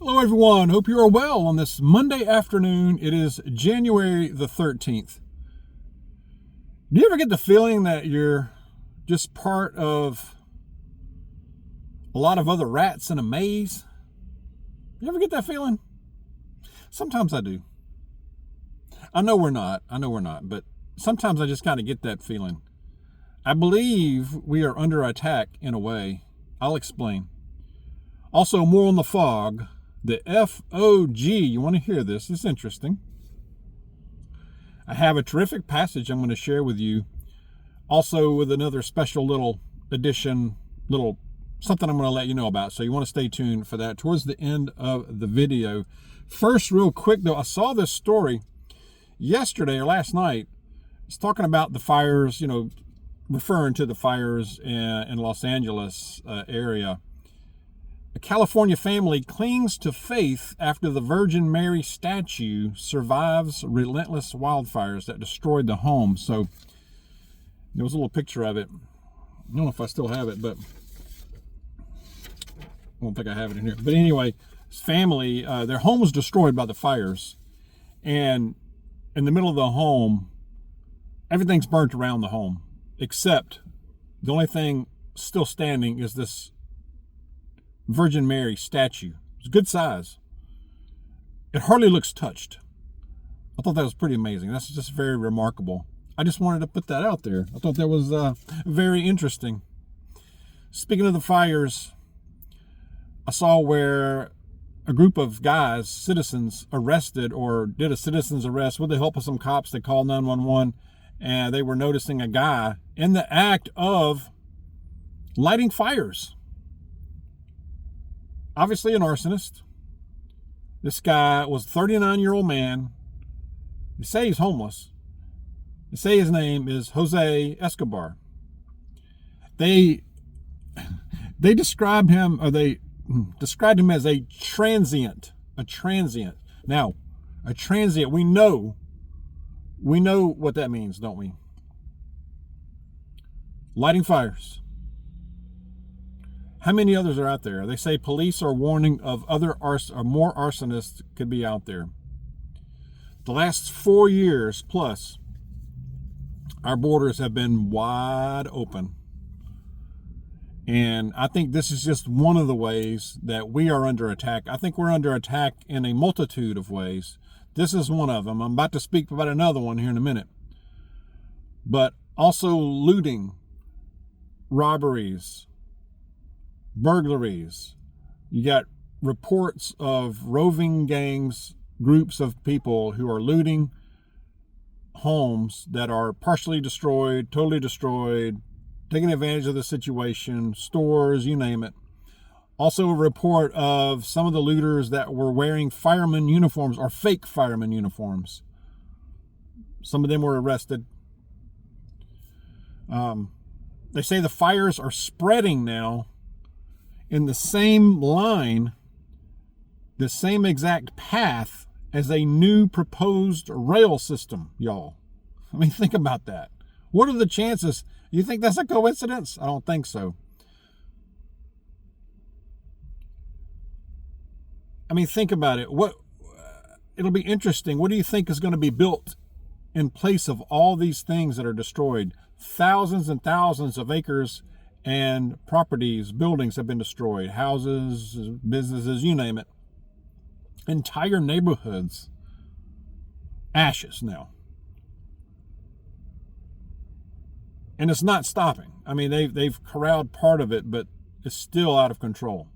Hello, everyone. Hope you are well on this Monday afternoon. It is January the 13th. Do you ever get the feeling that you're just part of a lot of other rats in a maze? You ever get that feeling? Sometimes I do. I know we're not, but sometimes I just kind of get that feeling. I believe we are under attack in a way. I'll explain. Also, more on the fog. The F-O-G, you want to hear this? It's interesting. I have a terrific passage I'm going to share with you. Also with another special little addition, something I'm going to let you know about. So you want to stay tuned for that towards the end of the video. First, real quick though, I saw this story yesterday or last night. It's talking about the fires, referring to the fires in Los Angeles area. A California family clings to faith after the Virgin Mary statue survives relentless wildfires that destroyed the home. So there was a little picture of it. I don't know if I still have it, but I don't think I have it in here. But anyway, this family, their home was destroyed by the fires. And in the middle of the home, everything's burnt around the home, except the only thing still standing is this Virgin Mary statue. It's good size. It hardly looks touched. I thought that was pretty amazing. That's just very remarkable. I just wanted to put that out there. I thought that was very interesting. Speaking of the fires, I saw where a group of guys, citizens, arrested or did a citizen's arrest with the help of some cops. They called 911 and they were noticing a guy in the act of lighting fires. Obviously an arsonist. This guy was a 39-year-old man. They say he's homeless. They say his name is Jose Escobar. They described him, as a transient. Now, a transient, we know what that means, don't we? Lighting fires. How many others are out there? They say police are warning of more arsonists could be out there. The last 4 years plus, our borders have been wide open. And I think this is just one of the ways that we are under attack. I think we're under attack in a multitude of ways. This is one of them. I'm about to speak about another one here in a minute. But also looting, robberies, burglaries. You got reports of roving gangs, groups of people who are looting homes that are partially destroyed, totally destroyed, taking advantage of the situation, stores, you name it. Also a report of some of the looters that were wearing fireman uniforms or fake fireman uniforms. Some of them were arrested. They say the fires are spreading now in the same line, the same exact path as a new proposed rail system, y'all. I mean, think about that. What are the chances? You think that's a coincidence? I don't think so. I mean, think about it. It'll be interesting. What do you think is going to be built in place of all these things that are destroyed? Thousands and thousands of acres and properties, buildings have been destroyed. Houses, businesses, you name it. Entire neighborhoods. Ashes now. And it's not stopping. I mean, they've corralled part of it, but it's still out of control.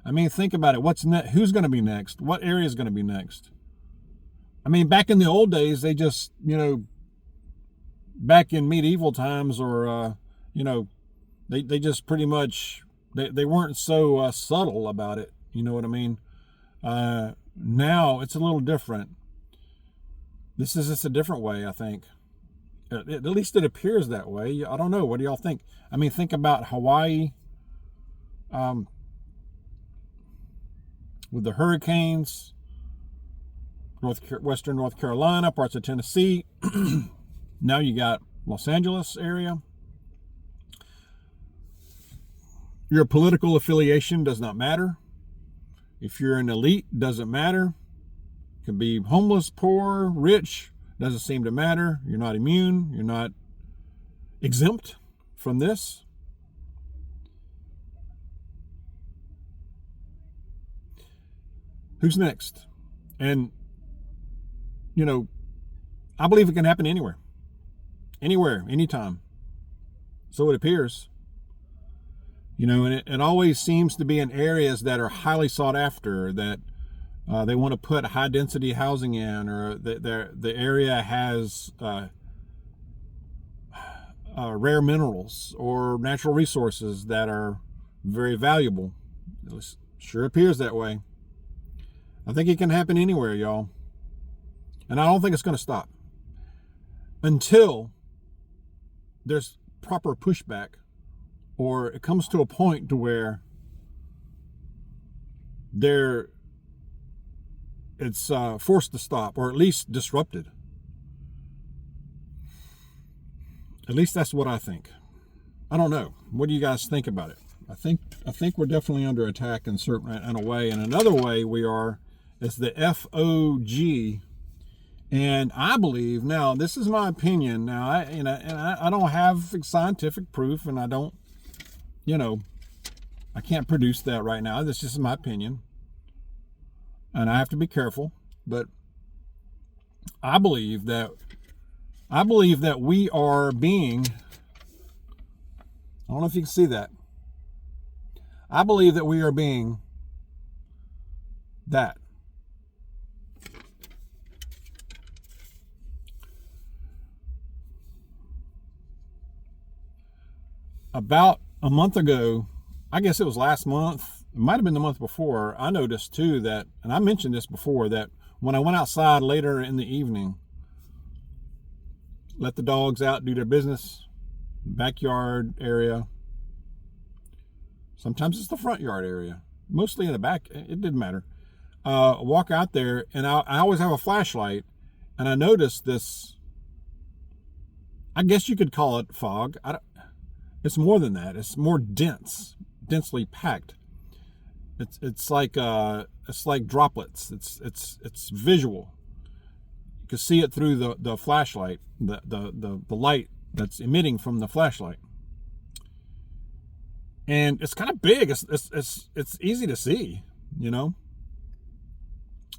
I mean, think about it. What's next? Who's going to be next? What area is going to be next? I mean, back in the old days, they just, back in medieval times or, they just pretty much, they weren't so subtle about it. You know what I mean? Now it's a little different. This is just a different way, I think. At least it appears that way. I don't know. What do y'all think? I mean, think about Hawaii. With the hurricanes, western North Carolina, parts of Tennessee. Now you got Los Angeles area. Your political affiliation does not matter. If you're an elite, doesn't matter. You can be homeless, poor, rich, doesn't seem to matter. You're not immune. You're not exempt from this. Who's next? And, I believe it can happen anywhere. Anywhere, anytime. So it appears. And it always seems to be in areas that are highly sought after, that they want to put high density housing in, or the area has rare minerals or natural resources that are very valuable. It sure appears that way. I think it can happen anywhere, y'all. And I don't think it's going to stop until there's proper pushback, or it comes to a point to where it's forced to stop, or at least disrupted. At least that's what I think. I don't know. What do you guys think about it? I think we're definitely under attack in a way. And another way we are is the FOG. And I believe, now this is my opinion. Now I don't have scientific proof, and I don't, I can't produce that right now. This is my opinion, and I have to be careful. But I believe that we are being, I don't know if you can see that. I believe that we are being that. About a month ago, I guess it was last month, it might have been the month before, I noticed too that, and I mentioned this before, that when I went outside later in the evening, let the dogs out, do their business, backyard area. Sometimes it's the front yard area, mostly in the back, it didn't matter. Walk out there, and I always have a flashlight, and I noticed this, I guess you could call it fog. It's more than that. It's more densely packed. It's like droplets. It's visual. You can see it through the flashlight, the light that's emitting from the flashlight. And it's kind of big. It's easy to see, And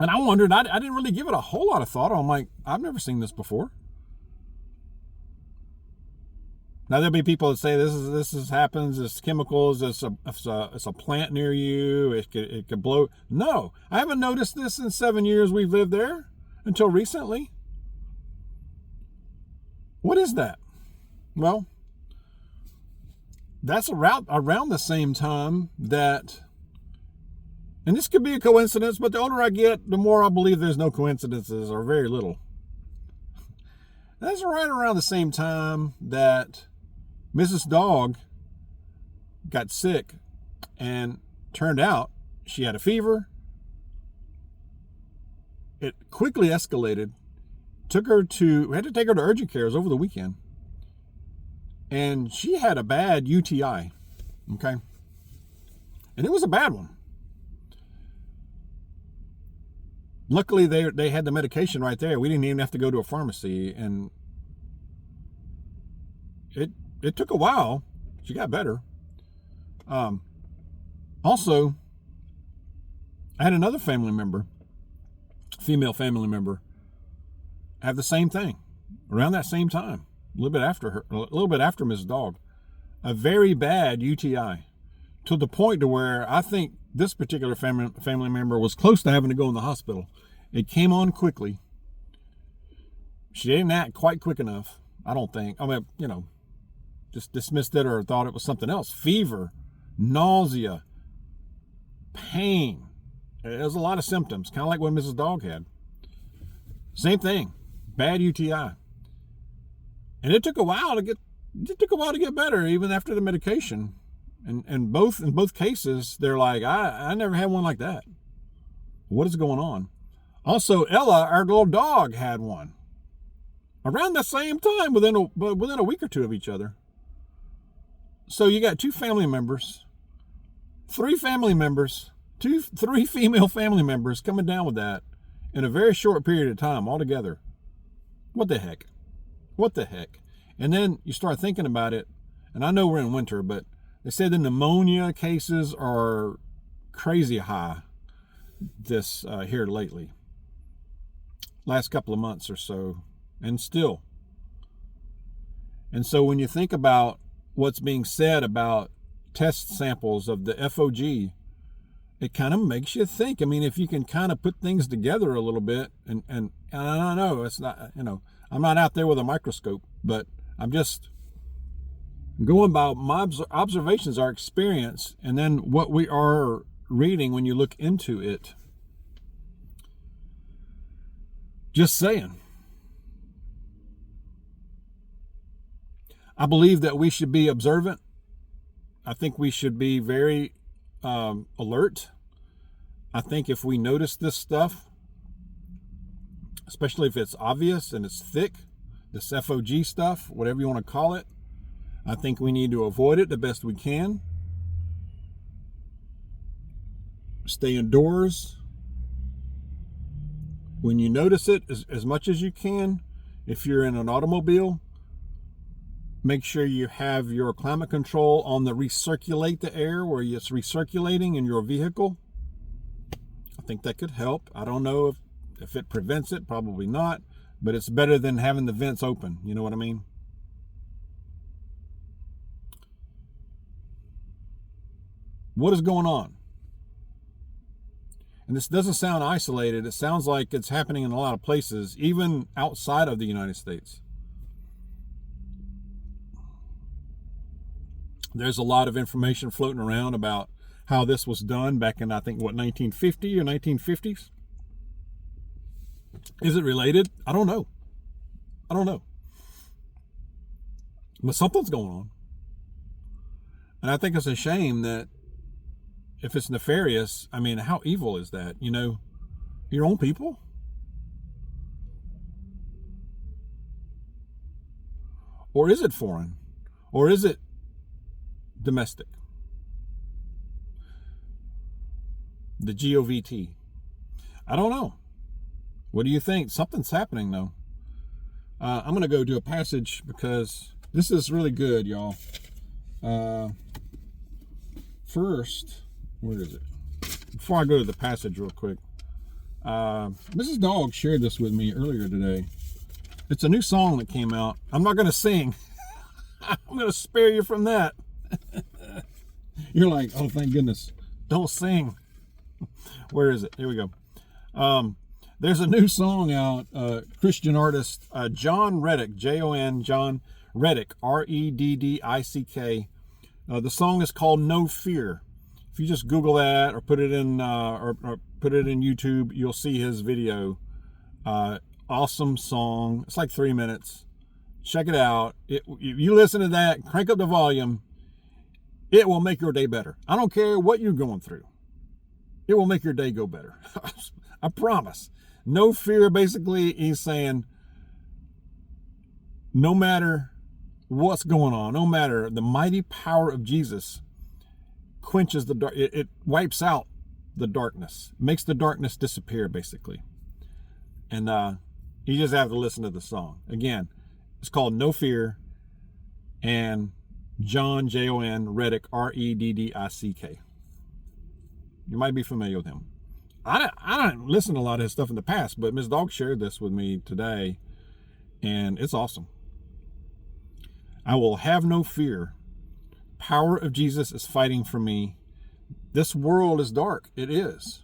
I wondered, I didn't really give it a whole lot of thought. I'm like, I've never seen this before. Now there'll be people that say this happens. It's chemicals. It's a plant near you. It could blow. No, I haven't noticed this in 7 years we've lived there until recently. What is that? Well, that's around the same time that, and this could be a coincidence, but the older I get, the more I believe there's no coincidences, or very little. That's right around the same time that Mrs. Dawg got sick, and turned out she had a fever. It quickly escalated. We had to take her to urgent cares over the weekend. And she had a bad UTI. Okay. And it was a bad one. Luckily, they had the medication right there. We didn't even have to go to a pharmacy, and it took a while. She got better. Also, I had another family member, female family member, have the same thing around that same time, a little bit after Mrs. Dawg, a very bad UTI, to the point to where I think this particular family member was close to having to go in the hospital. It came on quickly. She didn't act quite quick enough, I don't think. I mean, just dismissed it or thought it was something else. Fever, nausea, pain. There's a lot of symptoms, kind of like what Mrs. Dawg had. Same thing, bad UTI. And it took a while to get better, even after the medication. And in both cases, they're like, I never had one like that. What is going on? Also, Ella, our little dog, had one around the same time, within a week or two of each other. So you got 2 family members, 3 family members 3 female family members coming down with that in a very short period of time altogether. What the heck? What the heck? And then you start thinking about it, and I know we're in winter, but they said the pneumonia cases are crazy high this here lately. Last couple of months or so, and still. And so when you think about what's being said about test samples of the FOG, it kind of makes you think. I mean, if you can kind of put things together a little bit, and I know it's not, I'm not out there with a microscope, but I'm just going by my observations, our experience, and then what we are reading when you look into it. Just saying. I believe that we should be observant. I think we should be very alert. I think if we notice this stuff, especially if it's obvious and it's thick, this FOG stuff, whatever you want to call it, I think we need to avoid it the best we can. Stay indoors. When you notice it, as much as you can, if you're in an automobile, make sure you have your climate control on the recirculate the air, where it's recirculating in your vehicle. I think that could help. I don't know if it prevents it, probably not, but it's better than having the vents open. You know what I mean? What is going on? And this doesn't sound isolated. It sounds like it's happening in a lot of places, even outside of the United States. There's a lot of information floating around about how this was done back in, I think, 1950 or 1950s? Is it related? I don't know. But something's going on. And I think it's a shame that if it's nefarious, I mean, how evil is that? Your own people? Or is it foreign? Or is it domestic? The GOVT. I don't know. What do you think? Something's happening, though. I'm going to go do a passage because this is really good, y'all. First, where is it? Before I go to the passage real quick, Mrs. Dawg shared this with me earlier today. It's a new song that came out. I'm not going to sing. I'm going to spare you from that. You're like, oh, thank goodness. Don't sing. Where is it? Here we go. There's a new song out, Christian artist John Reddick, Jon, John Reddick, Reddick. The song is called No Fear. If you just Google that or put it in or put it in YouTube, you'll see his video. Awesome song. It's like 3 minutes. Check it out. If you listen to that, crank up the volume. It will make your day better. I don't care what you're going through. It will make your day go better. I promise. No fear, basically, he's saying, no matter what's going on, no matter the mighty power of Jesus quenches the dark, it wipes out the darkness, makes the darkness disappear, basically. And you just have to listen to the song. Again, it's called No Fear, and Jon, Jon, Reddick, Reddick. You might be familiar with him. I don't listen to a lot of his stuff in the past, but Ms. Dawg shared this with me today, and it's awesome. I will have no fear. Power of Jesus is fighting for me. This world is dark. It is.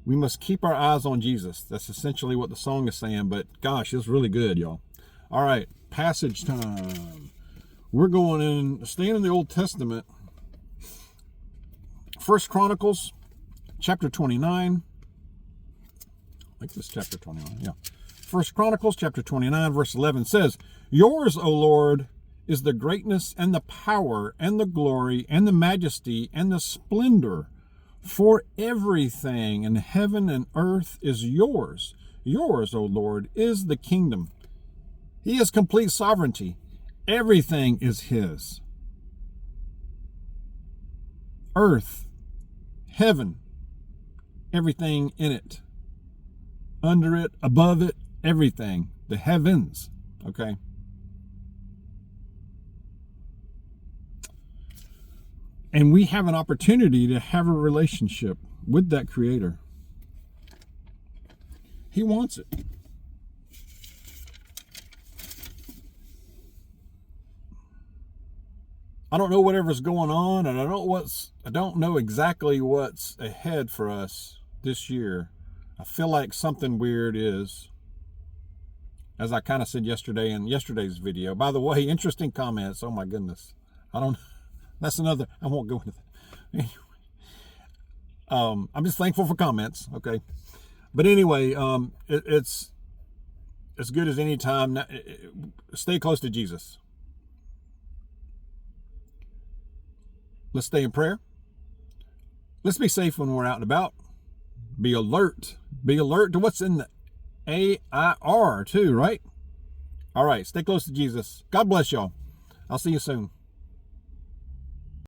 We must keep our eyes on Jesus. That's essentially what the song is saying, but gosh, it's really good, y'all. All right, passage time. We're going in, staying in the Old Testament. 1 Chronicles, chapter 29. I think this is chapter 29, yeah. 1 Chronicles, chapter 29, verse 11 says, Yours, O Lord, is the greatness and the power and the glory and the majesty and the splendor, for everything in heaven and earth is yours. Yours, O Lord, is the kingdom. He has complete sovereignty. Everything is his. Earth, Heaven, everything in it, under it, above it, everything, the heavens, okay? And we have an opportunity to have a relationship with that Creator. He wants it. I don't know whatever's going on, and I don't know exactly what's ahead for us this year. I feel like something weird is, as I kind of said yesterday in yesterday's video. By the way, interesting comments. Oh my goodness. That's another, I won't go into that. Anyway, I'm just thankful for comments, okay? But anyway, it's as good as any time. Stay close to Jesus. Let's stay in prayer. Let's be safe when we're out and about. Be alert. Be alert to what's in the AIR too, right? All right, stay close to Jesus. God bless y'all. I'll see you soon.